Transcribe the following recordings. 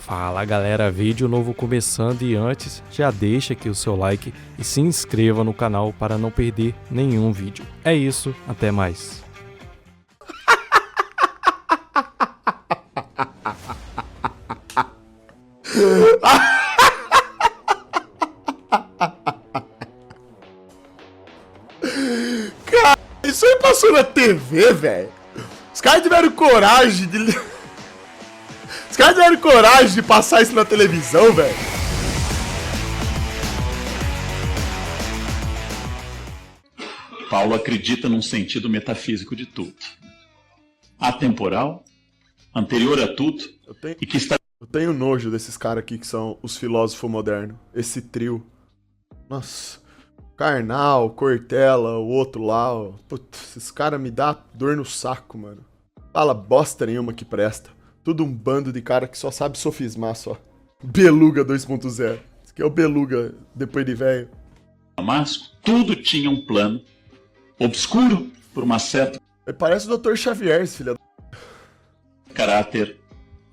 Fala galera, vídeo novo começando e antes já deixa aqui o seu like e se inscreva no canal para não perder nenhum vídeo. É isso, até mais. Cara, isso aí passou na TV, velho. Os caras tiveram coragem de... Os caras tiveram coragem de passar isso na televisão, velho. Paulo acredita num sentido metafísico de tudo. Atemporal, anterior a tudo, e que está... Eu tenho nojo desses caras aqui que são os filósofos modernos. Esse trio. Nossa. Karnal, Cortella, o outro lá, ó. Putz, esses caras me dão dor no saco, mano. Fala bosta nenhuma que presta. Tudo um bando de cara que só sabe sofismar só. Beluga 2.0. Esse aqui é o Beluga depois de velho. Damasco, tudo tinha um plano obscuro por uma certa... Parece o Dr. Xavier, esse filho da... caráter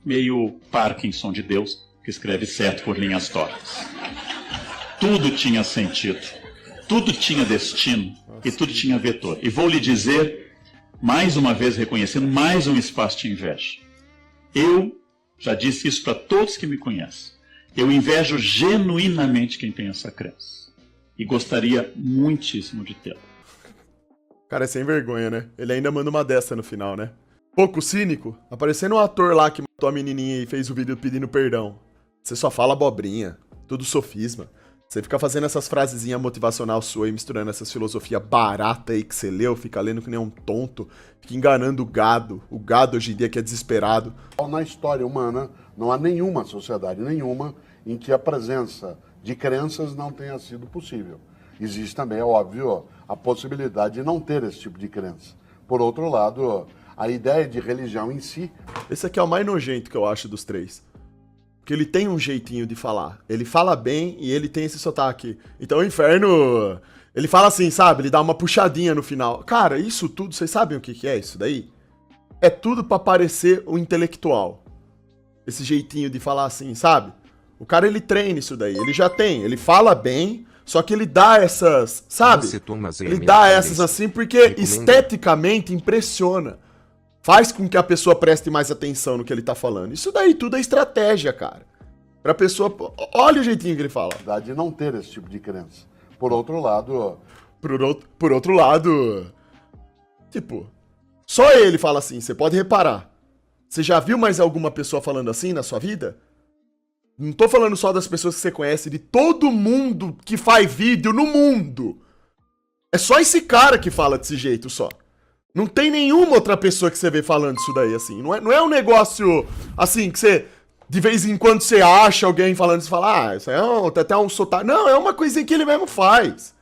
meio Parkinson de Deus, que escreve certo por linhas tortas. Tudo tinha sentido, tudo tinha destino e tudo tinha vetor. E vou lhe dizer, mais uma vez reconhecendo, mais um espaço de inveja. Eu já disse isso para todos que me conhecem. Eu invejo genuinamente quem tem essa crença. E gostaria muitíssimo de tê-la. Cara, é sem vergonha, né? Ele ainda manda uma dessa no final, né? Pouco cínico, aparecendo um ator lá que matou a menininha e fez o vídeo pedindo perdão. Você só fala abobrinha, tudo sofisma. Você fica fazendo essas frasezinhas motivacional sua e misturando essas filosofias barata aí que você leu, fica lendo que nem um tonto, fica enganando o gado hoje em dia que é desesperado. Na história humana, não há nenhuma sociedade, nenhuma, em que a presença de crenças não tenha sido possível. Existe também, é óbvio, a possibilidade de não ter esse tipo de crença. Por outro lado, a ideia de religião em si... Esse aqui é o mais nojento que eu acho dos três. Porque ele tem um jeitinho de falar. Ele fala bem e ele tem esse sotaque. Então o inferno... Ele fala assim, sabe? Ele dá uma puxadinha no final. Cara, isso tudo, vocês sabem o que é isso daí? É tudo pra parecer um intelectual. Esse jeitinho de falar assim, sabe? O cara, ele treina isso daí. Ele já tem. Ele fala bem, só que ele dá essas, sabe? Ele dá essas assim porque esteticamente impressiona. Faz com que a pessoa preste mais atenção no que ele tá falando. Isso daí tudo é estratégia, cara. Pra pessoa... Olha o jeitinho que ele fala. De não ter esse tipo de crença. Por outro lado... Por outro lado... Tipo... Só ele fala assim, você pode reparar. Você já viu mais alguma pessoa falando assim na sua vida? Não tô falando só das pessoas que você conhece, de todo mundo que faz vídeo no mundo. É só esse cara que fala desse jeito só. Não tem nenhuma outra pessoa que você vê falando isso daí, assim. Não é um negócio, assim, que você... De vez em quando você acha alguém falando isso e fala, isso aí é até um sotaque. Não, é uma coisinha que ele mesmo faz.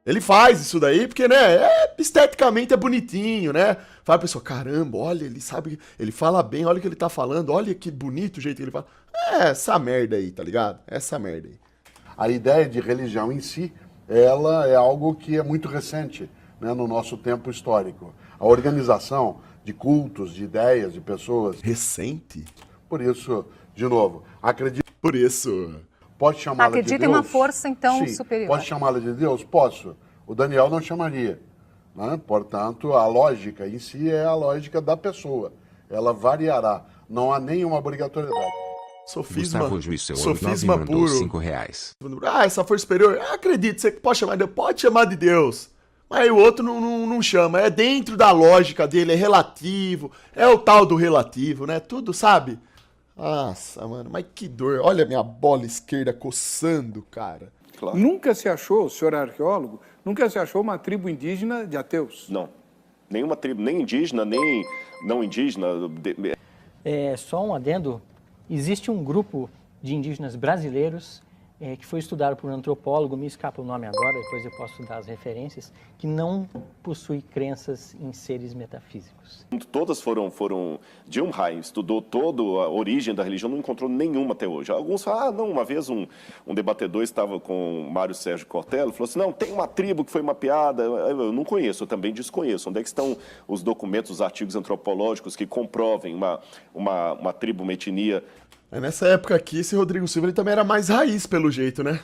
Ele faz isso daí porque, né, esteticamente é bonitinho, né? Fala a pessoa, caramba, olha, ele sabe, ele fala bem, olha o que ele tá falando, olha que bonito o jeito que ele fala. É essa merda aí, tá ligado? Essa merda aí. A ideia de religião em si, ela é algo que é muito recente, né, no nosso tempo histórico. A organização de cultos, de ideias, de pessoas... Recente? Por isso, de novo, acredito... Por isso... Pode chamá-la de Deus? Acredita em uma força, então, Sim. superior. Pode chamá-la de Deus? Posso. O Daniel não chamaria. Né? Portanto, a lógica em si é a lógica da pessoa. Ela variará. Não há nenhuma obrigatoriedade. Sofisma, sofisma puro. R$5. Essa força superior, acredito, você pode chamar de Deus, pode chamar de Deus. Mas o outro não chama, é dentro da lógica dele, é relativo, é o tal do relativo, né? Tudo, sabe? Nossa, mano, mas que dor. Olha a minha bola esquerda coçando, cara. Claro. Nunca se achou, o senhor é arqueólogo, nunca se achou uma tribo indígena de ateus? Não. Nenhuma tribo, nem indígena, nem não indígena. Só um adendo. Existe um grupo de indígenas brasileiros que foi estudado por um antropólogo, me escapa o nome agora, depois eu posso dar as referências, que não possui crenças em seres metafísicos. Todas foram... Dilmheim estudou toda a origem da religião, não encontrou nenhuma até hoje. Alguns falam, não, uma vez um debatedor estava com Mário Sérgio Cortella e falou assim, não, tem uma tribo que foi mapeada, eu não conheço, eu também desconheço. Onde é que estão os documentos, os artigos antropológicos que comprovem uma tribo, uma etnia? Nessa época aqui, esse Rodrigo Silva ele também era mais raiz, pelo jeito, né?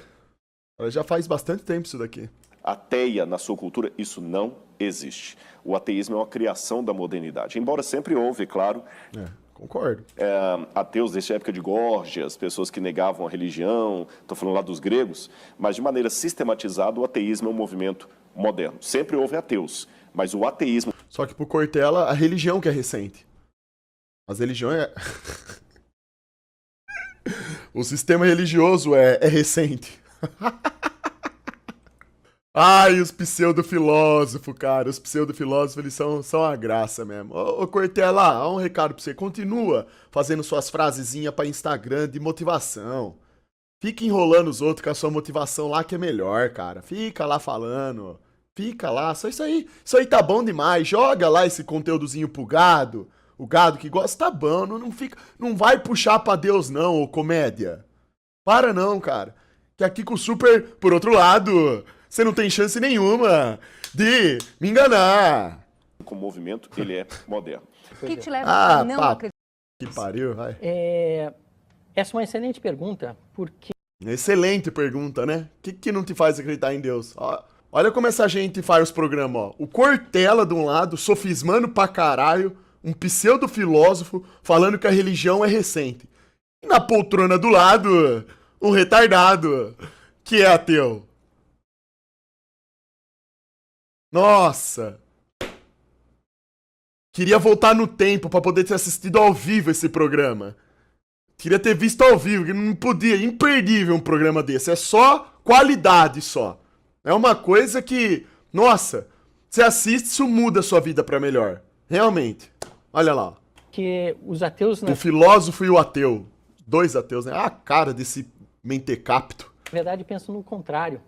Já faz bastante tempo isso daqui. Ateia na sua cultura, isso não existe. O ateísmo é uma criação da modernidade. Embora sempre houve, claro, Concordo. ateus desde a época de Górgias, pessoas que negavam a religião, estou falando lá dos gregos, mas de maneira sistematizada o ateísmo é um movimento moderno. Sempre houve ateus, mas o ateísmo... Só que pro Cortella, a religião que é recente. As religiões é... O sistema religioso é recente. Ai, os pseudo-filósofos, cara. Os pseudo-filósofos, eles são a graça mesmo. Ô, Cortella, ó, um recado pra você. Continua fazendo suas frasezinhas pra Instagram de motivação. Fica enrolando os outros com a sua motivação lá que é melhor, cara. Fica lá falando. Fica lá. Só isso aí. Isso aí tá bom demais. Joga lá esse conteúdozinho pro gado. O gado que gosta, tá bom. Não vai puxar pra Deus não, ô comédia. Para não, cara. Que aqui com o Super, por outro lado... Você não tem chance nenhuma de me enganar. O movimento, ele é moderno. O que te leva a não acreditar? Que pariu, vai. Essa é uma excelente pergunta, porque... Excelente pergunta, né? O que não te faz acreditar em Deus? Olha como essa gente faz os programas, ó. O Cortella de um lado, sofismando pra caralho, um pseudo-filósofo falando que a religião é recente. E na poltrona do lado, um retardado, que é ateu. Nossa! Queria voltar no tempo pra poder ter assistido ao vivo esse programa. Queria ter visto ao vivo, que não podia. Imperdível um programa desse. É só qualidade só. É uma coisa que... Nossa! Você assiste, isso muda a sua vida pra melhor. Realmente. Olha lá. Que os ateus... O filósofo e o ateu. Dois ateus, né? A cara desse mentecapto. Na verdade, pensam no contrário.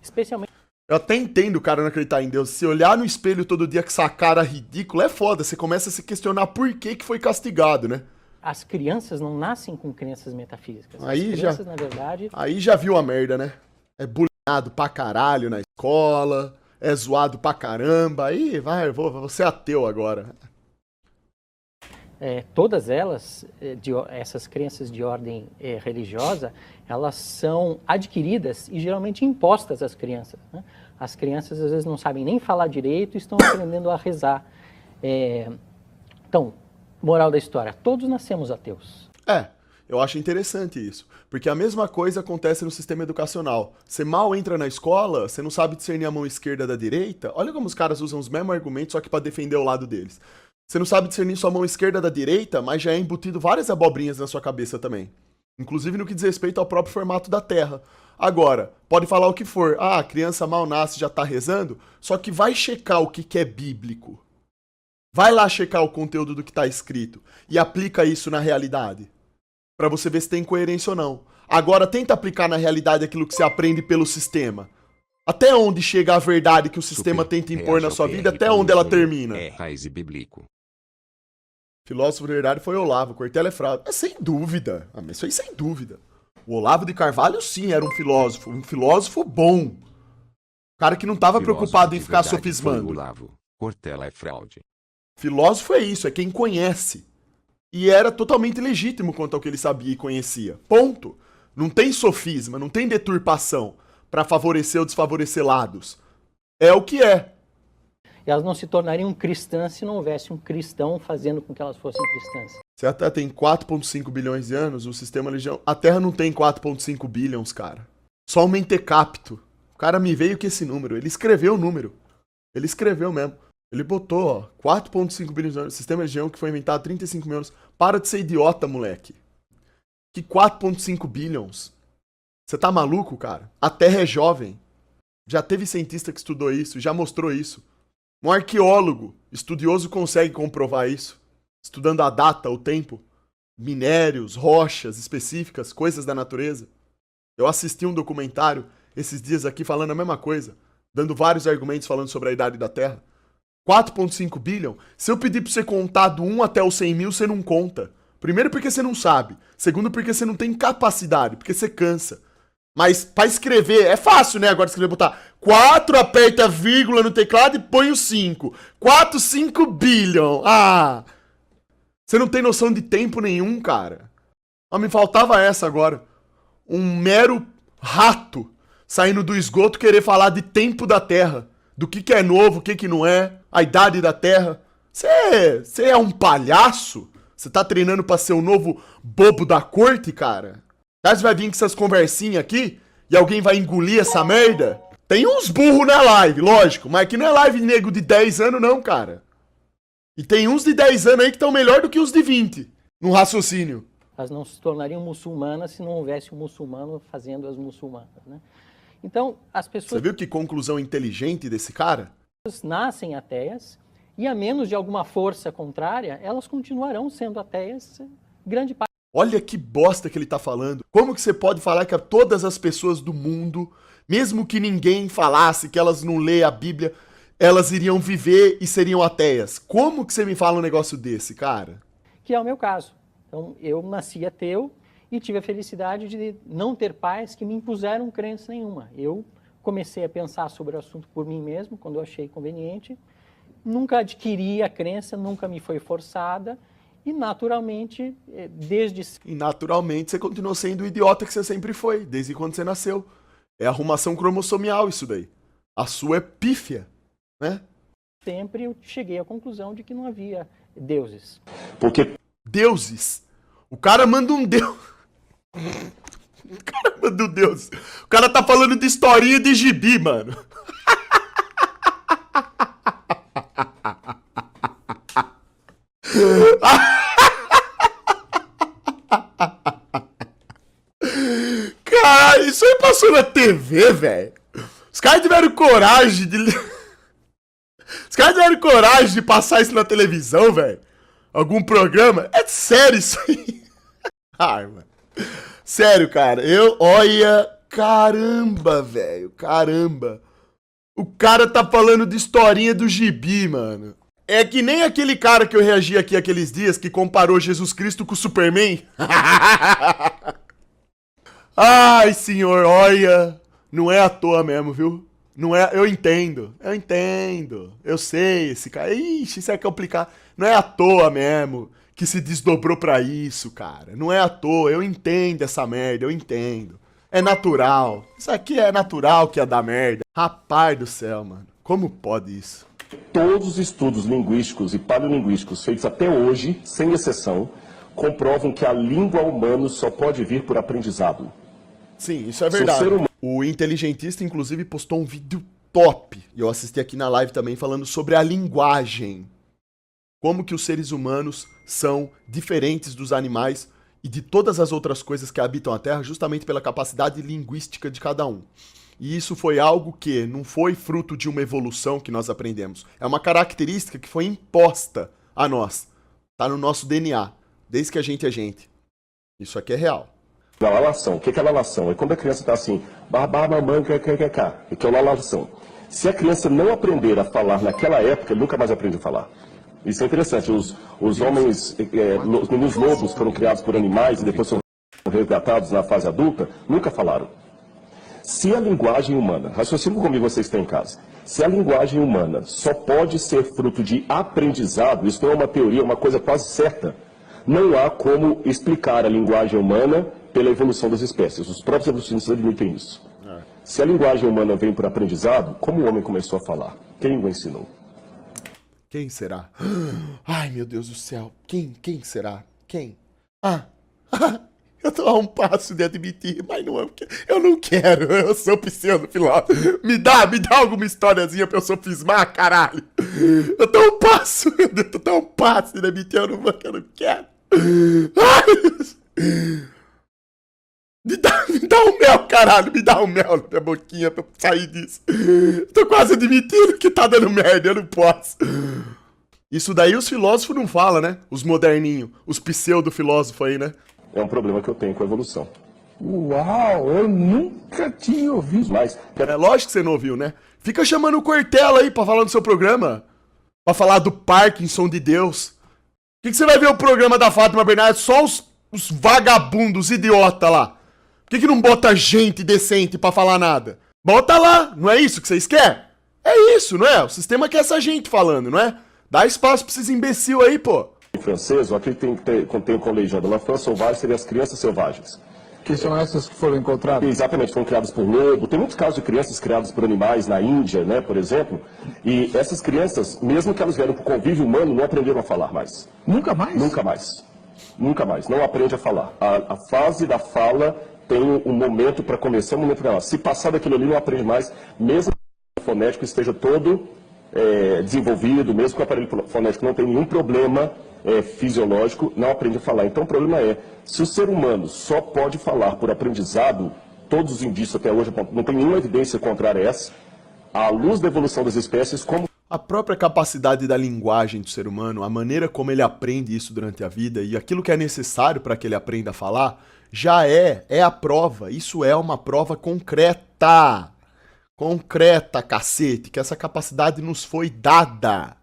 Especialmente... Eu até entendo o cara não acreditar em Deus. Se olhar no espelho todo dia com essa cara ridícula, é foda. Você começa a se questionar por que foi castigado, né? As crianças não nascem com crenças metafísicas. Aí as crianças, na verdade... Aí já viu a merda, né? É bullyingado pra caralho na escola, é zoado pra caramba. Aí, vou ser ateu agora. Todas elas, essas crenças de ordem religiosa, elas são adquiridas e geralmente impostas às crianças, né? As crianças às vezes não sabem nem falar direito e estão aprendendo a rezar. Então, moral da história, todos nascemos ateus. Eu acho interessante isso, porque a mesma coisa acontece no sistema educacional. Você mal entra na escola, você não sabe discernir a mão esquerda da direita. Olha como os caras usam os mesmos argumentos, só que pra defender o lado deles. Você não sabe discernir sua mão esquerda da direita, mas já é embutido várias abobrinhas na sua cabeça também. Inclusive no que diz respeito ao próprio formato da Terra. Agora, pode falar o que for. A criança mal nasce já tá rezando, só que vai checar o que é bíblico. Vai lá checar o conteúdo do que tá escrito e aplica isso na realidade. Pra você ver se tem coerência ou não. Agora tenta aplicar na realidade aquilo que você aprende pelo sistema. Até onde chega a verdade que o sistema tenta impor na sua vida, até onde ela termina. É raiz e bíblico. Filósofo de verdade foi Olavo, Cortella é fraude. Mas sem dúvida. Mas isso aí sem dúvida. O Olavo de Carvalho, sim, era um filósofo bom. Um cara que não estava preocupado em ficar sofismando. Olavo, Cortella é fraude. Filósofo é isso, é quem conhece. E era totalmente legítimo quanto ao que ele sabia e conhecia. Ponto. Não tem sofisma, não tem deturpação para favorecer ou desfavorecer lados. É o que é. Elas não se tornariam cristãs se não houvesse um cristão fazendo com que elas fossem cristãs. Você até tem 4,5 bilhões de anos, o sistema religião... A Terra não tem 4,5 bilhões, cara. Só um mentecapto. O cara me veio com esse número. Ele escreveu o número. Ele escreveu mesmo. Ele botou, ó, 4,5 bilhões de anos. Sistema religião que foi inventado há 35 mil anos. Para de ser idiota, moleque. Que 4,5 bilhões? Você tá maluco, cara? A Terra é jovem. Já teve cientista que estudou isso, já mostrou isso. Um arqueólogo estudioso consegue comprovar isso. Estudando a data, o tempo, minérios, rochas específicas, coisas da natureza. Eu assisti um documentário esses dias aqui falando a mesma coisa, dando vários argumentos falando sobre a idade da Terra. 4,5 bilhões? Se eu pedir pra você contar do 1 até os 100 mil, você não conta. Primeiro porque você não sabe. Segundo porque você não tem capacidade, porque você cansa. Mas pra escrever, é fácil, né? Agora escrever, botar 4, aperta vírgula no teclado e põe o 5. 5 bilhões. Você não tem noção de tempo nenhum, cara. Mas me faltava essa agora. Um mero rato saindo do esgoto querer falar de tempo da Terra. Do que é novo, o que não é. A idade da Terra. Você é um palhaço? Você tá treinando pra ser o novo bobo da corte, cara? Você vai vir com essas conversinhas aqui e alguém vai engolir essa merda? Tem uns burros na live, lógico. Mas aqui não é live nego de 10 anos não, cara. E tem uns de 10 anos aí que estão melhor do que os de 20 no raciocínio. Elas não se tornariam muçulmanas se não houvesse um muçulmano fazendo as muçulmanas, né? Então, as pessoas... Você viu que conclusão inteligente desse cara? Nascem ateias e, a menos de alguma força contrária, elas continuarão sendo ateias grande parte. Olha que bosta que ele tá falando. Como que você pode falar que todas as pessoas do mundo, mesmo que ninguém falasse que elas não lêem a Bíblia, elas iriam viver e seriam ateias? Como que você me fala um negócio desse, cara? Que é o meu caso. Então, eu nasci ateu e tive a felicidade de não ter pais que me impuseram crença nenhuma. Eu comecei a pensar sobre o assunto por mim mesmo, quando eu achei conveniente. Nunca adquiri a crença, nunca me foi forçada. E, naturalmente, E, naturalmente, você continuou sendo o idiota que você sempre foi, desde quando você nasceu. É arrumação cromossomial isso daí. A sua é pífia, né? Sempre eu cheguei à conclusão de que não havia deuses. Porque... Deuses? O cara manda um deus... O cara manda um deus. O cara tá falando de historinha de gibi, mano. Caralho, isso aí passou na TV, velho. Os caras tiveram coragem de... Os caras tiveram coragem de passar isso na televisão, velho. Algum programa. É sério isso aí. Ai, mano. Sério, cara. Olha... Caramba, velho. Caramba. O cara tá falando de historinha do gibi, mano. É que nem aquele cara que eu reagi aqui aqueles dias que comparou Jesus Cristo com o Superman. Ai, senhor, olha. Não é à toa mesmo, viu? Não é... Eu entendo. Eu sei, esse cara... Ixi, isso é complicado. Não é à toa mesmo que se desdobrou pra isso, cara. Não é à toa. Eu entendo essa merda, eu entendo. É natural. Isso aqui é natural que ia dar merda. Rapaz do céu, mano. Como pode isso? Todos os estudos linguísticos e paleolinguísticos feitos até hoje, sem exceção, comprovam que a língua humana só pode vir por aprendizado. Sim, isso é verdade. O inteligentista, inclusive, postou um vídeo top. E eu assisti aqui na live também falando sobre a linguagem. Como que os seres humanos são diferentes dos animais e de todas as outras coisas que habitam a Terra, justamente pela capacidade linguística de cada um. E isso foi algo que não foi fruto de uma evolução que nós aprendemos. É uma característica que foi imposta a nós. Tá no nosso DNA, desde que a gente é gente. Isso aqui é real. Na lalação. O que é lalação? É quando a criança está assim, babá, mamãe, que é o lalação. Se a criança não aprender a falar naquela época, ele nunca mais aprende a falar. Isso é interessante. Os homens, os meninos lobos foram criados por animais e depois foram resgatados na fase adulta, nunca falaram. Se a linguagem humana, raciocínio comigo vocês que estão em casa, se a linguagem humana só pode ser fruto de aprendizado, isso não é uma teoria, é uma coisa quase certa, não há como explicar a linguagem humana pela evolução das espécies. Os próprios evolucionistas admitem isso. Se a linguagem humana vem por aprendizado, como o homem começou a falar? Quem o ensinou? Quem será? Ai, meu Deus do céu. Quem será? Quem? Eu tô a um passo de admitir, mas não, eu não quero. Eu sou pseudo-filósofo. Me dá alguma historiazinha pra eu sofismar, caralho. Eu tô a um passo, meu Deus, eu tô a um passo de admitir, eu não quero. Ai, me dá um mel, caralho. Me dá um mel na minha boquinha pra eu sair disso. Eu tô quase admitindo que tá dando merda, eu não posso. Isso daí os filósofos não falam, né? Os moderninhos, os pseudo-filósofos aí, né? É um problema que eu tenho com a evolução. Uau, eu nunca tinha ouvido. Mas, é lógico que você não ouviu, né? Fica chamando o Cortella aí pra falar no seu programa. Pra falar do Parkinson de Deus. Por que você vai ver o programa da Fátima Bernardes? Só os vagabundos, idiota lá. Por que não bota gente decente pra falar nada? Bota lá, não é isso que vocês querem? É isso, não é? O sistema quer essa gente falando, não é? Dá espaço pra esses imbecil aí, pô. francês, aqui contém com legenda. L'enfant sauvage seria as crianças selvagens. Que são essas que foram encontradas? Exatamente, foram criadas por lobo. Tem muitos casos de crianças criadas por animais na Índia, né, por exemplo. E essas crianças, mesmo que elas vieram para o convívio humano, não aprenderam a falar mais. Nunca mais? Nunca mais. Nunca mais. Não aprende a falar. A fase da fala tem um momento para começar, um momento para ela. Se passar daquilo ali, não aprende mais, mesmo que o fonético esteja todo desenvolvido, mesmo que o aparelho fonético não tenha nenhum problema fisiológico, não aprende a falar. Então o problema é, se o ser humano só pode falar por aprendizado, todos os indícios até hoje, não tem nenhuma evidência contrária a essa, à luz da evolução das espécies, como... A própria capacidade da linguagem do ser humano, a maneira como ele aprende isso durante a vida e aquilo que é necessário para que ele aprenda a falar, já é a prova. Isso é uma prova concreta. Concreta, cacete, que essa capacidade nos foi dada.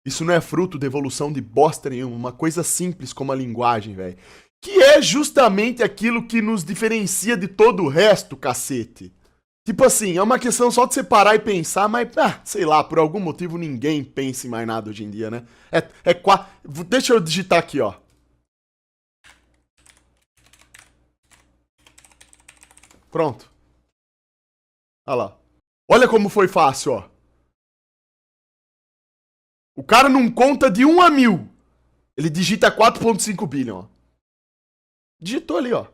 Isso não é fruto da evolução de bosta nenhuma, uma coisa simples como a linguagem, velho. Que é justamente aquilo que nos diferencia de todo o resto, cacete. Tipo assim, é uma questão só de você parar e pensar, mas, sei lá, por algum motivo ninguém pensa em mais nada hoje em dia, né? Deixa eu digitar aqui, ó. Pronto. Olha lá. Olha como foi fácil, ó. O cara não conta de 1 a 1000. Ele digita 4.5 bilhão, ó. Digitou ali, ó.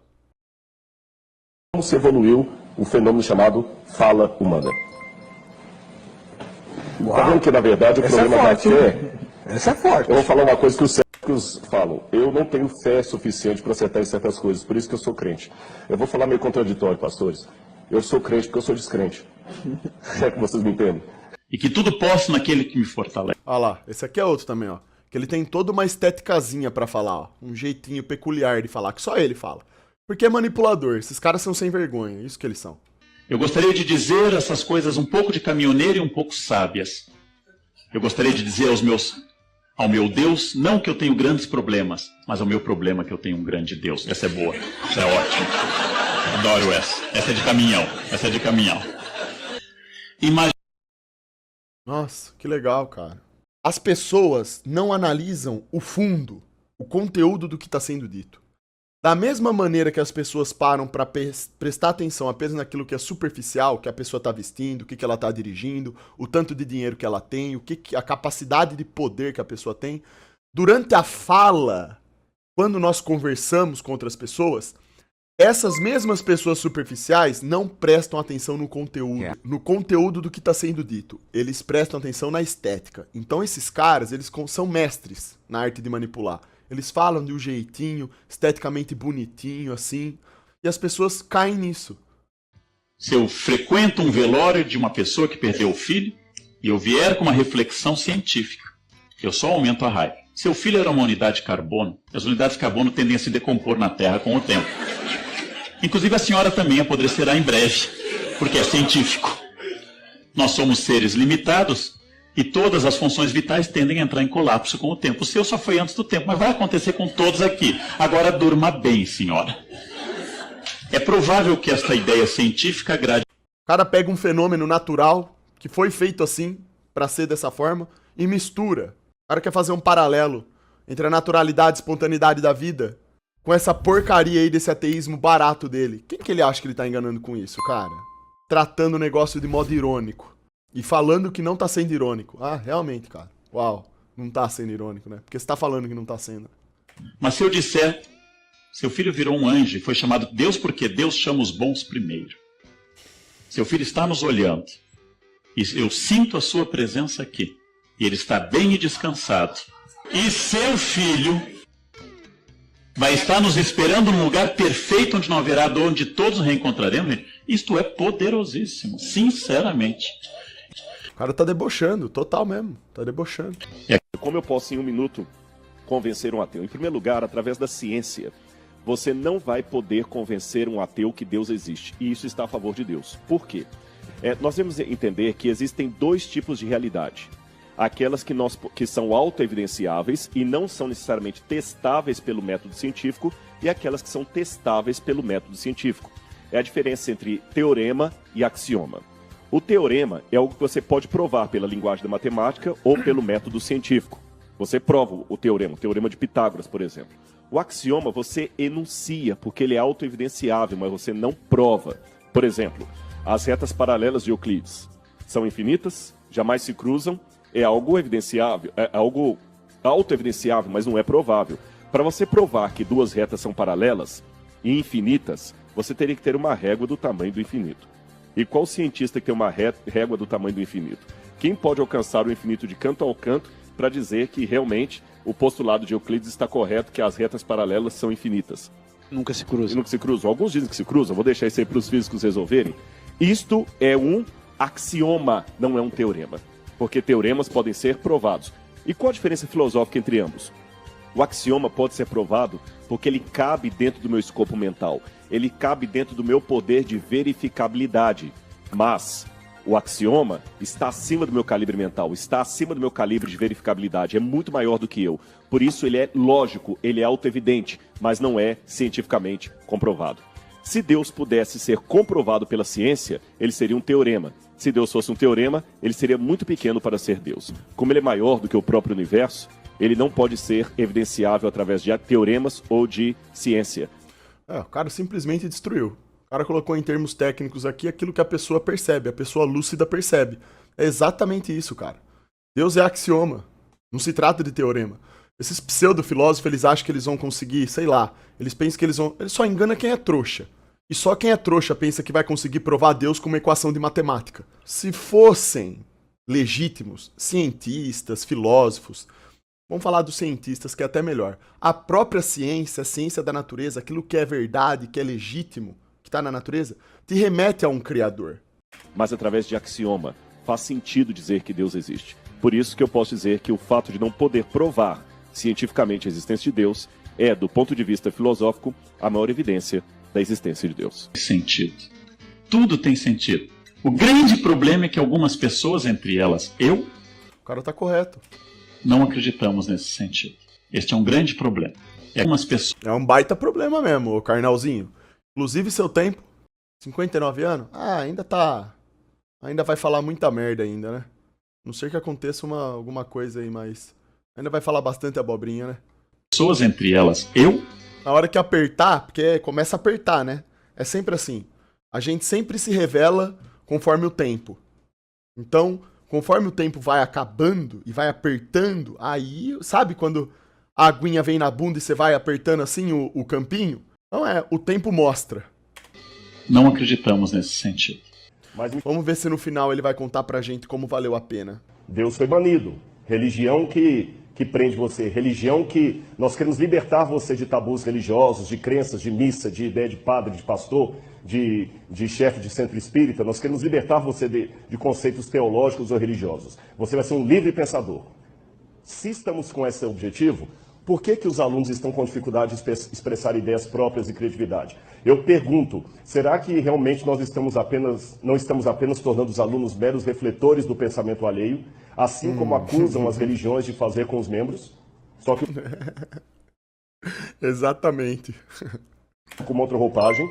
Como se evoluiu o fenômeno chamado fala humana. Tá vendo que, na verdade, o problema da fé... Essa é forte. Eu vou falar uma coisa que os céticos falam. Eu não tenho fé suficiente para acertar em certas coisas, por isso que eu sou crente. Eu vou falar meio contraditório, pastores. Eu sou crente porque eu sou descrente. É que vocês me entendem. E que tudo posso naquele que me fortalece. Olha lá, esse aqui é outro também, ó. Que ele tem toda uma estéticazinha pra falar, ó. Um jeitinho peculiar de falar, que só ele fala. Porque é manipulador, esses caras são sem vergonha, isso que eles são. Eu gostaria de dizer essas coisas um pouco de caminhoneiro e um pouco sábias. Eu gostaria de dizer ao meu Deus, não que eu tenho grandes problemas, mas ao meu problema que eu tenho um grande Deus. Essa é boa, essa é ótima. Adoro essa. Essa é de caminhão, essa é de caminhão. Nossa, que legal, cara. As pessoas não analisam o fundo, o conteúdo do que está sendo dito. Da mesma maneira que as pessoas param para prestar atenção apenas naquilo que é superficial, que a pessoa está vestindo, o que ela está dirigindo, o tanto de dinheiro que ela tem, a capacidade de poder que a pessoa tem, durante a fala, quando nós conversamos com outras pessoas, essas mesmas pessoas superficiais não prestam atenção no conteúdo do que está sendo dito. Eles prestam atenção na estética. Então esses caras, eles são mestres na arte de manipular. Eles falam de um jeitinho, esteticamente bonitinho, assim, e as pessoas caem nisso. Se eu frequento um velório de uma pessoa que perdeu o filho, e eu vier com uma reflexão científica, eu só aumento a raiva. Seu filho era uma unidade de carbono, as unidades de carbono tendem a se decompor na Terra com o tempo. Inclusive a senhora também apodrecerá em breve, porque é científico. Nós somos seres limitados e todas as funções vitais tendem a entrar em colapso com o tempo. O seu só foi antes do tempo, mas vai acontecer com todos aqui. Agora durma bem, senhora. É provável que esta ideia científica agrade... O cara pega um fenômeno natural, que foi feito assim, para ser dessa forma, e mistura. O cara quer fazer um paralelo entre a naturalidade e espontaneidade da vida com essa porcaria aí desse ateísmo barato dele. Quem que ele acha que ele tá enganando com isso, cara? Tratando o negócio de modo irônico. E falando que não tá sendo irônico. Ah, realmente, cara. Uau, não tá sendo irônico, né? Porque você tá falando que não tá sendo. Mas se eu disser, seu filho virou um anjo e foi chamado Deus porque Deus chama os bons primeiro. Seu filho está nos olhando. E eu sinto a sua presença aqui. E ele está bem e descansado. E seu filho vai estar nos esperando num lugar perfeito onde não haverá dor, onde todos reencontraremos. Isto é poderosíssimo, sinceramente. O cara tá debochando, total mesmo, tá debochando. Como eu posso em 1 minuto convencer um ateu? Em primeiro lugar, através da ciência. Você não vai poder convencer um ateu que Deus existe, e isso está a favor de Deus. Por quê? Nós devemos entender que existem 2 tipos de realidade. Aquelas que são autoevidenciáveis e não são necessariamente testáveis pelo método científico, e aquelas que são testáveis pelo método científico. É a diferença entre teorema e axioma. O teorema é algo que você pode provar pela linguagem da matemática ou pelo método científico. Você prova o teorema de Pitágoras, por exemplo. O axioma você enuncia, porque ele é autoevidenciável, mas você não prova. Por exemplo, as retas paralelas de Euclides são infinitas, jamais se cruzam, é algo evidenciável, é algo autoevidenciável, mas não é provável. Para você provar que duas retas são paralelas e infinitas, você teria que ter uma régua do tamanho do infinito. E qual cientista que tem uma régua do tamanho do infinito? Quem pode alcançar o infinito de canto ao canto para dizer que realmente o postulado de Euclides está correto, que as retas paralelas são infinitas? Nunca se cruzam. Nunca se cruzam. Alguns dizem que se cruzam, vou deixar isso aí para os físicos resolverem. Isto é um axioma, não é um teorema. Porque teoremas podem ser provados. E qual a diferença filosófica entre ambos? O axioma pode ser provado porque ele cabe dentro do meu escopo mental. Ele cabe dentro do meu poder de verificabilidade. Mas o axioma está acima do meu calibre mental, está acima do meu calibre de verificabilidade. É muito maior do que eu. Por isso ele é lógico, ele é autoevidente, mas não é cientificamente comprovado. Se Deus pudesse ser comprovado pela ciência, ele seria um teorema. Se Deus fosse um teorema, ele seria muito pequeno para ser Deus. Como ele é maior do que o próprio universo, ele não pode ser evidenciável através de teoremas ou de ciência. O cara simplesmente destruiu. O cara colocou em termos técnicos aqui aquilo que a pessoa percebe, a pessoa lúcida percebe. É exatamente isso, cara. Deus é axioma. Não se trata de teorema. Esses pseudo-filósofos, eles acham que eles vão conseguir, sei lá, eles pensam que eles vão... Eles só enganam quem é trouxa. E só quem é trouxa pensa que vai conseguir provar Deus com uma equação de matemática. Se fossem legítimos, cientistas, filósofos... Vamos falar dos cientistas, que é até melhor. A própria ciência, a ciência da natureza, aquilo que é verdade, que é legítimo, que está na natureza, te remete a um criador. Mas através de axioma, faz sentido dizer que Deus existe. Por isso que eu posso dizer que o fato de não poder provar cientificamente a existência de Deus é, do ponto de vista filosófico, a maior evidência da existência de Deus. Sentido. Tudo tem sentido. O grande problema é que algumas pessoas, entre elas eu, o cara tá correto, não acreditamos nesse sentido. Este é um grande problema. Algumas pessoas... É um baita problema mesmo, o carnalzinho. Inclusive seu tempo, 59 anos, ainda vai falar muita merda ainda, né? Não sei que aconteça alguma coisa aí, mas ainda vai falar bastante abobrinha, né? Pessoas, entre elas eu... Na hora que apertar, porque começa a apertar, né? É sempre assim. A gente sempre se revela conforme o tempo. Então, conforme o tempo vai acabando e vai apertando, aí, sabe quando a aguinha vem na bunda e você vai apertando assim o campinho? Então o tempo mostra. Não acreditamos nesse sentido. Mas vamos ver se no final ele vai contar pra gente como valeu a pena. Deus foi banido. Religião que prende você. Religião que nós queremos libertar você de tabus religiosos, de crenças, de missa, de ideia de padre, de pastor, de chefe de centro espírita. Nós queremos libertar você de conceitos teológicos ou religiosos. Você vai ser um livre pensador. Se estamos com esse objetivo, por que os alunos estão com dificuldade de expressar ideias próprias e criatividade? Eu pergunto, será que realmente nós não estamos apenas tornando os alunos meros refletores do pensamento alheio, assim como acusam as religiões de fazer com os membros? Só que... Exatamente. Com outra roupagem,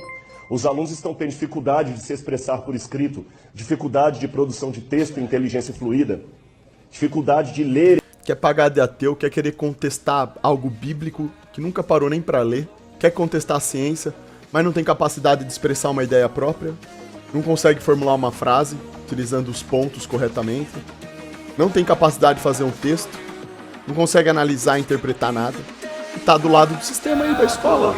os alunos estão tendo dificuldade de se expressar por escrito, dificuldade de produção de texto e inteligência fluida, dificuldade de ler. Quer pagar de ateu, quer querer contestar algo bíblico que nunca parou nem para ler, quer contestar a ciência, mas não tem capacidade de expressar uma ideia própria, não consegue formular uma frase utilizando os pontos corretamente, não tem capacidade de fazer um texto, não consegue analisar e interpretar nada, e tá do lado do sistema aí da escola.